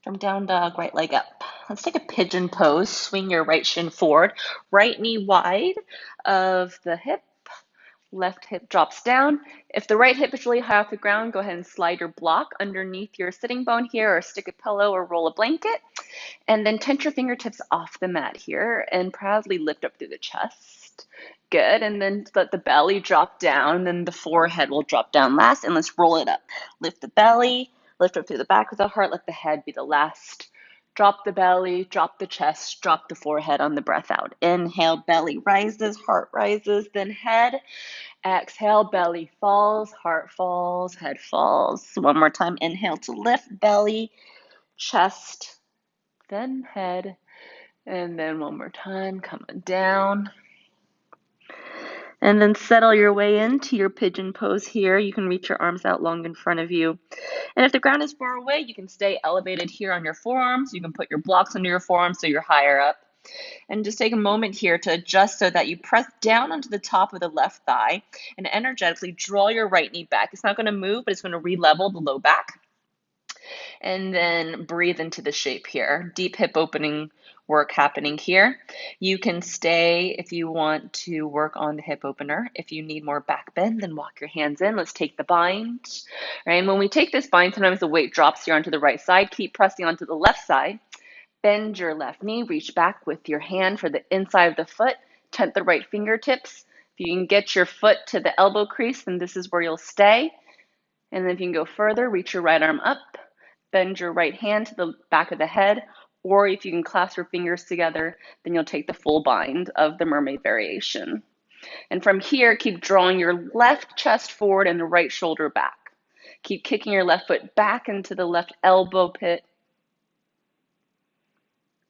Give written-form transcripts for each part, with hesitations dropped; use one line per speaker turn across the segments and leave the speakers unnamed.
From down dog, right leg up. Let's take a pigeon pose. Swing your right shin forward, right knee wide of the hip. Left hip drops down. If the right hip is really high off the ground, go ahead and slide your block underneath your sitting bone here, or stick a pillow or roll a blanket. And then tent your fingertips off the mat here and proudly lift up through the chest. Good. And then let the belly drop down, and the forehead will drop down last. And let's roll it up. Lift the belly, lift up through the back of the heart. Let the head be the last. Drop the belly, drop the chest, drop the forehead on the breath out. Inhale, belly rises, heart rises, then head. Exhale, belly falls, heart falls, head falls. One more time. Inhale to lift, belly, chest, then head. And then one more time, coming down. And then settle your way into your pigeon pose here. You can reach your arms out long in front of you. And if the ground is far away, you can stay elevated here on your forearms. You can put your blocks under your forearms so you're higher up. And just take a moment here to adjust so that you press down onto the top of the left thigh and energetically draw your right knee back. It's not going to move, but it's going to re-level the low back. And then breathe into the shape here. Deep hip opening work happening here. You can stay if you want to work on the hip opener. If you need more back bend, then walk your hands in. Let's take the bind. Right, and when we take this bind, sometimes the weight drops here onto the right side. Keep pressing onto the left side. Bend your left knee. Reach back with your hand for the inside of the foot. Tent the right fingertips. If you can get your foot to the elbow crease, then this is where you'll stay. And then if you can go further, reach your right arm up. Bend your right hand to the back of the head, or if you can clasp your fingers together, then you'll take the full bind of the mermaid variation. And from here, keep drawing your left chest forward and the right shoulder back. Keep kicking your left foot back into the left elbow pit.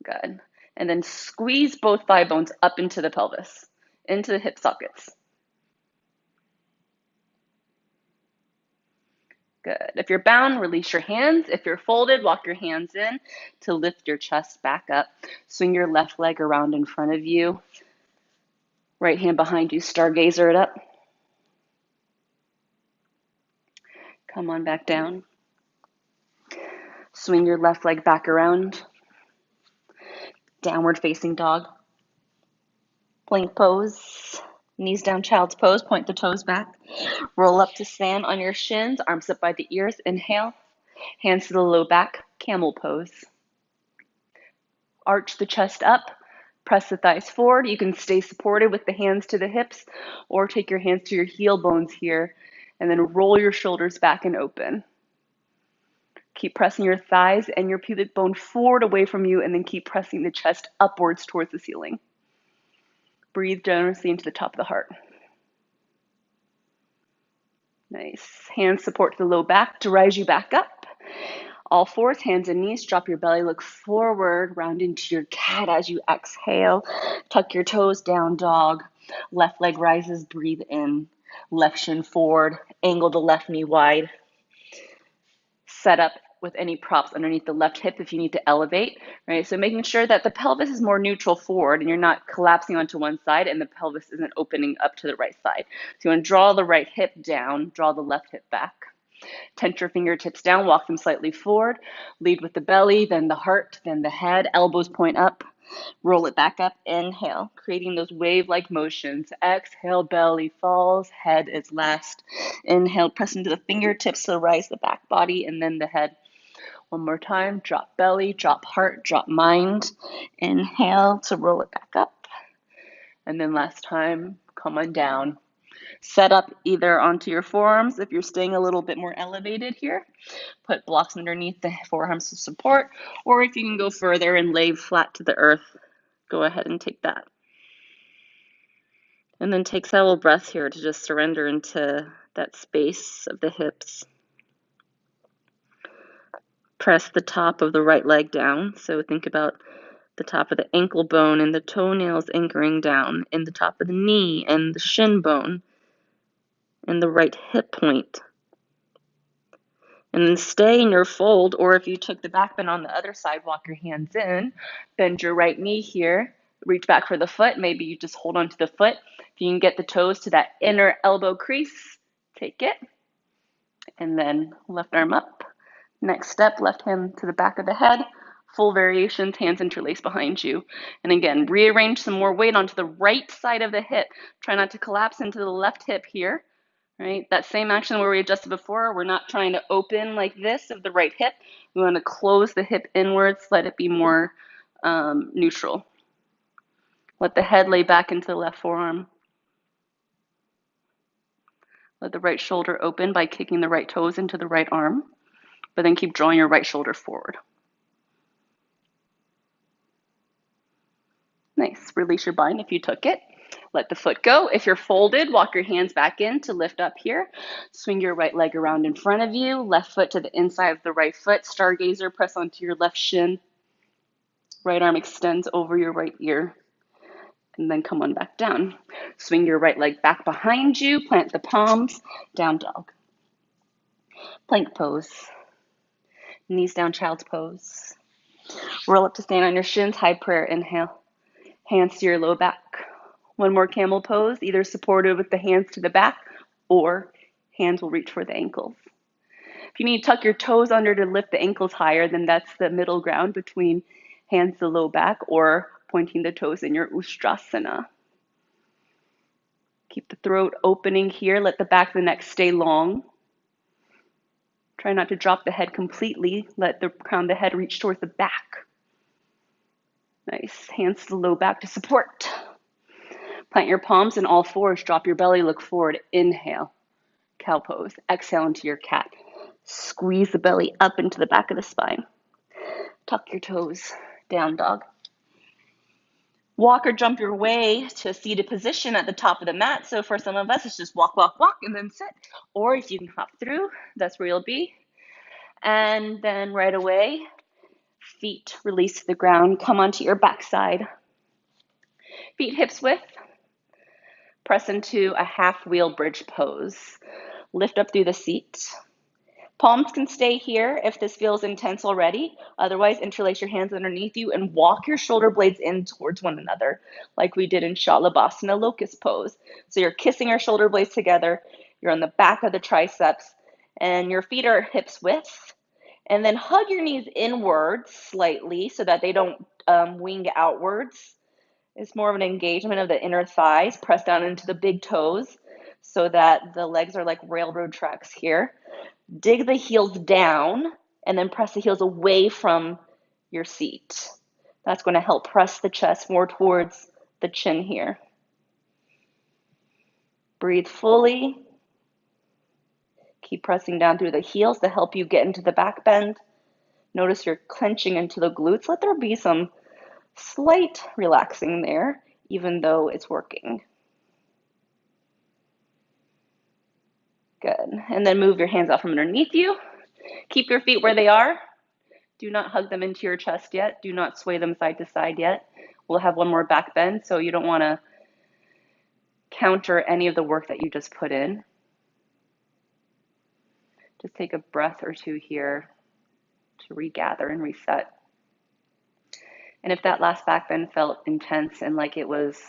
Good. And then squeeze both thigh bones up into the pelvis, into the hip sockets. Good. If you're bound, release your hands. If you're folded, walk your hands in to lift your chest back up. Swing your left leg around in front of you. Right hand behind you, stargazer it up. Come on back down. Swing your left leg back around. Downward facing dog. Plank pose. Knees down, child's pose. Point the toes back. Roll up to stand on your shins, arms up by the ears. Inhale. Hands to the low back, camel pose. Arch the chest up. Press the thighs forward. You can stay supported with the hands to the hips, or take your hands to your heel bones here, and then roll your shoulders back and open. Keep pressing your thighs and your pubic bone forward away from you, and then keep pressing the chest upwards towards the ceiling. Breathe generously into the top of the heart. Nice. Hands support the low back to rise you back up. All fours, hands and knees. Drop your belly, look forward, round into your cat as you exhale. Tuck your toes, down dog. Left leg rises, breathe in. Left shin forward, angle the left knee wide. Set up with any props underneath the left hip if you need to elevate, right? So making sure that the pelvis is more neutral forward and you're not collapsing onto one side and the pelvis isn't opening up to the right side. So you want to draw the right hip down, draw the left hip back. Tent your fingertips down, walk them slightly forward. Lead with the belly, then the heart, then the head. Elbows point up. Roll it back up. Inhale, creating those wave-like motions. Exhale, belly falls, head is last. Inhale, press into the fingertips to rise the back body and then the head. One more time, drop belly, drop heart, drop mind. Inhale to roll it back up. And then last time, come on down. Set up either onto your forearms if you're staying a little bit more elevated here. Put blocks underneath the forearms to support, or if you can go further and lay flat to the earth, go ahead and take that. And then take several breaths here to just surrender into that space of the hips. Press the top of the right leg down. So think about the top of the ankle bone and the toenails anchoring down, and the top of the knee and the shin bone and the right hip point. And then stay in your fold, or if you took the back bend on the other side, walk your hands in, bend your right knee here, reach back for the foot. Maybe you just hold on to the foot. If you can get the toes to that inner elbow crease, take it. And then left arm up, Next step, left hand to the back of the head. Full variations, hands interlaced behind you. And again, rearrange some more weight onto the right side of the hip. Try not to collapse into the left hip here, right? That same action where we adjusted before, we're not trying to open like this of the right hip. We want to close the hip inwards, let it be more neutral. Let the head lay back into the left forearm. Let the right shoulder open by kicking the right toes into the right arm, but then keep drawing your right shoulder forward. Nice. Release your bind if you took it. Let the foot go. If you're folded, walk your hands back in to lift up here. Swing your right leg around in front of you. Left foot to the inside of the right foot. Stargazer, press onto your left shin. Right arm extends over your right ear. And then come on back down. Swing your right leg back behind you. Plant the palms. Down dog. Plank pose. Knees down, child's pose. Roll up to stand on your shins. High prayer. Inhale. Hands to your low back. One more camel pose, either supported with the hands to the back or hands will reach for the ankles. If you need to tuck your toes under to lift the ankles higher, then that's the middle ground between hands to low back or pointing the toes in your Ustrasana. Keep the throat opening here. Let the back of the neck stay long. Try not to drop the head completely. Let the crown of the head reach towards the back. Nice. Hands to the low back to support. Plant your palms in all fours. Drop your belly, look forward. Inhale, cow pose. Exhale into your cat. Squeeze the belly up into the back of the spine. Tuck your toes. Down dog. Walk or jump your way to a seated position at the top of the mat. So for some of us, it's just walk, walk, walk, and then sit. Or if you can hop through, that's where you'll be. And then right away, feet release to the ground. Come onto your backside. Feet hips width. Press into a half wheel bridge pose. Lift up through the seat. Palms can stay here if this feels intense already. Otherwise, interlace your hands underneath you and walk your shoulder blades in towards one another, like we did in Shalabhasana locust pose. So you're kissing your shoulder blades together. You're on the back of the triceps, and your feet are hips width. And then hug your knees inwards slightly so that they don't wing outwards. It's more of an engagement of the inner thighs. Press down into the big toes so that the legs are like railroad tracks here. Dig the heels down and then press the heels away from your seat. That's going to help press the chest more towards the chin here. Breathe fully. Keep pressing down through the heels to help you get into the back bend. Notice you're clenching into the glutes. Let there be some slight relaxing there, even though it's working. Good. And then move your hands out from underneath you. Keep your feet where they are. Do not hug them into your chest yet. Do not sway them side to side yet. We'll have one more back bend, so you don't want to counter any of the work that you just put in. Just take a breath or two here to regather and reset. And if that last back bend felt intense and like it was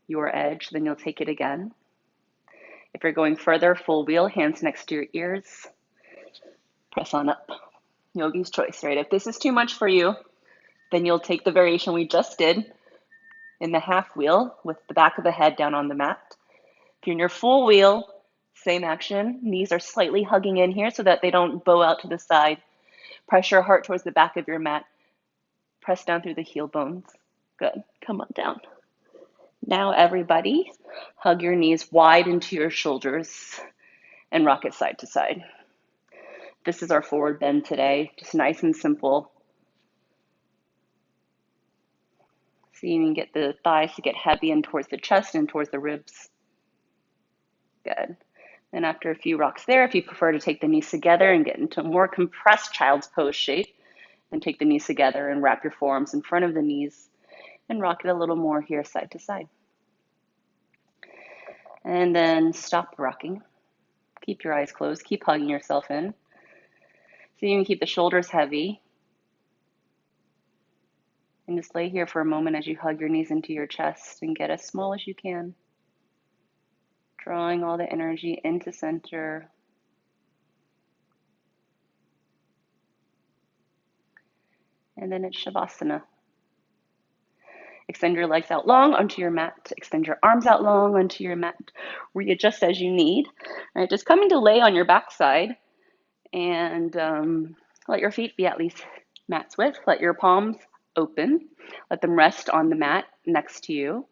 your edge, then you'll take it again. If you're going further, full wheel, hands next to your ears. Press on up. Yogi's choice, right? If this is too much for you, then you'll take the variation we just did in the half wheel with the back of the head down on the mat. If you're in your full wheel, same action. Knees are slightly hugging in here so that they don't bow out to the side. Press your heart towards the back of your mat. Press down through the heel bones. Good. Come on down. Now, everybody, hug your knees wide into your shoulders and rock it side to side. This is our forward bend today. Just nice and simple. So you can get the thighs to get heavy and towards the chest and towards the ribs. Good. And after a few rocks there, if you prefer to take the knees together and get into a more compressed child's pose shape, then take the knees together and wrap your forearms in front of the knees and rock it a little more here side to side. And then stop rocking. Keep your eyes closed. Keep hugging yourself in. So you can keep the shoulders heavy. And just lay here for a moment as you hug your knees into your chest and get as small as you can. Drawing all the energy into center. And then it's Shavasana. Extend your legs out long onto your mat. Extend your arms out long onto your mat. Readjust as you need. All right, just coming to lay on your backside and let your feet be at least mat's width. Let your palms open. Let them rest on the mat next to you.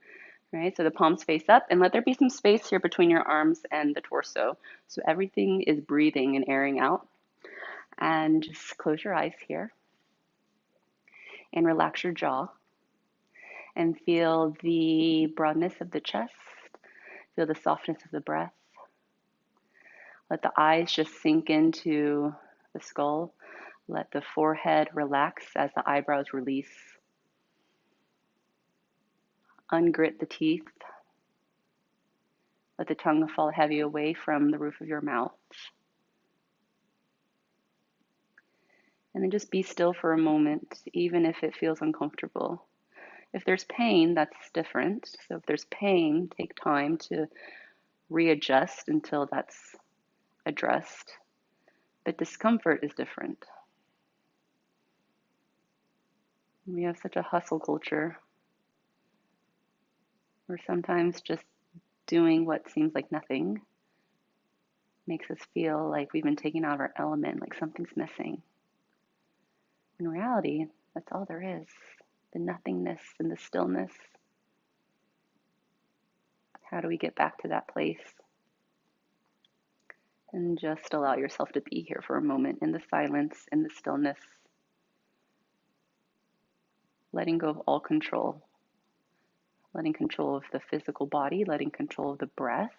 All right, so the palms face up, and let there be some space here between your arms and the torso. So everything is breathing and airing out. And just close your eyes here and relax your jaw and feel the broadness of the chest. Feel the softness of the breath. Let the eyes just sink into the skull. Let the forehead relax as the eyebrows release. Ungrit the teeth. Let the tongue fall heavy away from the roof of your mouth. And then just be still for a moment, even if it feels uncomfortable. If there's pain, that's different. So if there's pain, take time to readjust until that's addressed. But discomfort is different. We have such a hustle culture where sometimes just doing what seems like nothing makes us feel like we've been taken out of our element, like something's missing. In reality, that's all there is, the nothingness and the stillness. How do we get back to that place? And just allow yourself to be here for a moment in the silence, in the stillness, letting go of all control, letting control of the physical body, letting control of the breath.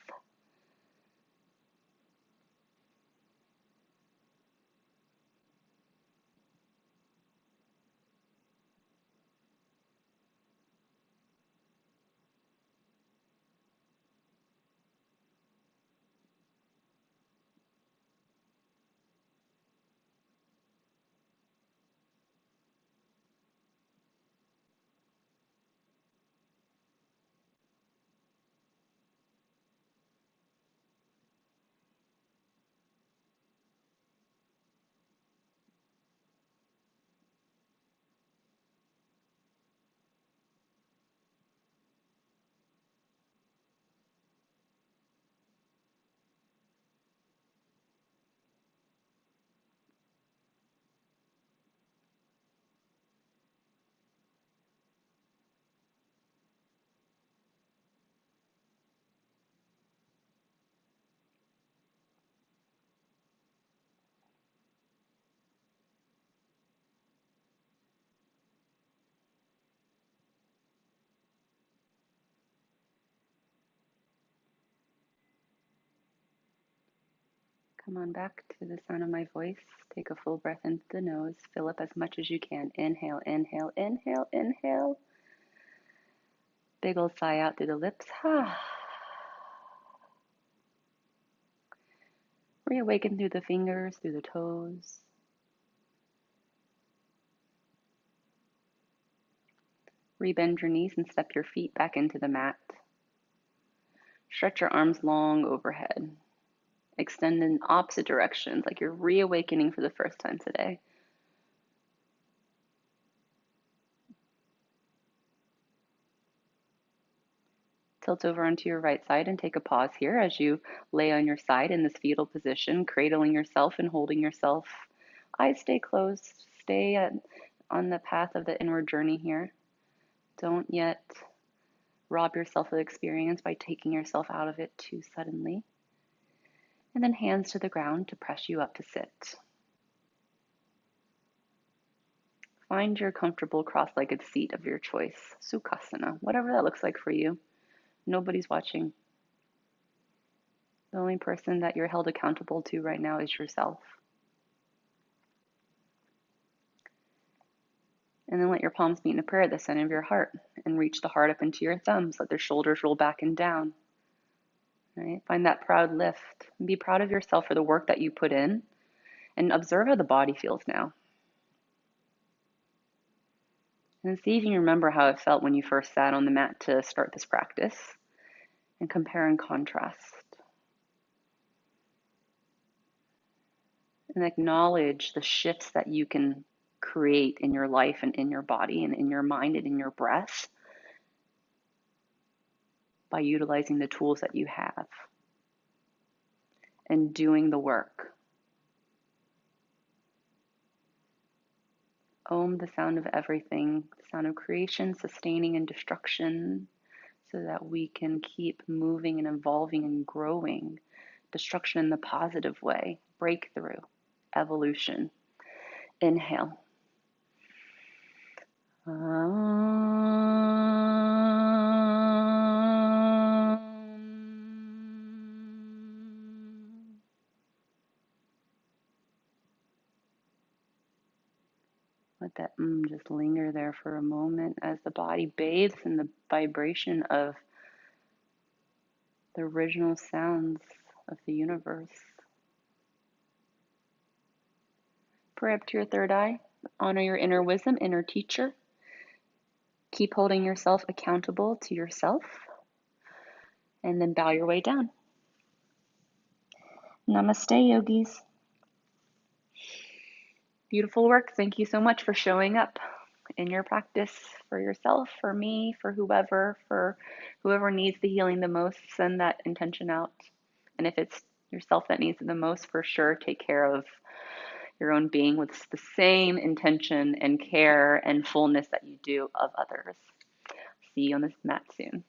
Come on back to the sound of my voice. Take a full breath into the nose. Fill up as much as you can. Inhale, inhale, inhale, inhale. Big old sigh out through the lips. Reawaken through the fingers, through the toes. Rebend your knees and step your feet back into the mat. Stretch your arms long overhead. Extend in opposite directions, like you're reawakening for the first time today. Tilt over onto your right side and take a pause here as you lay on your side in this fetal position, cradling yourself and holding yourself. Eyes stay closed. Stay on the path of the inward journey here. Don't yet rob yourself of experience by taking yourself out of it too suddenly. And then hands to the ground to press you up to sit. Find your comfortable cross-legged seat of your choice, Sukhasana, whatever that looks like for you. Nobody's watching. The only person that you're held accountable to right now is yourself. And then let your palms meet in a prayer at the center of your heart and reach the heart up into your thumbs. Let their shoulders roll back and down. Right? Find that proud lift. And be proud of yourself for the work that you put in. And observe how the body feels now. And see if you can remember how it felt when you first sat on the mat to start this practice. And compare and contrast. And acknowledge the shifts that you can create in your life and in your body and in your mind and in your breath by utilizing the tools that you have and doing the work. Om, the sound of everything, the sound of creation, sustaining, and destruction, so that we can keep moving and evolving and growing. Destruction in the positive way, breakthrough, evolution. Inhale. Let that just linger there for a moment as the body bathes in the vibration of the original sounds of the universe. Pray up to your third eye. Honor your inner wisdom, inner teacher. Keep holding yourself accountable to yourself. And then bow your way down. Namaste, yogis. Beautiful work. Thank you so much for showing up in your practice for yourself, for me, for whoever needs the healing the most. Send that intention out. And if it's yourself that needs it the most, for sure, take care of your own being with the same intention and care and fullness that you do of others. See you on this mat soon.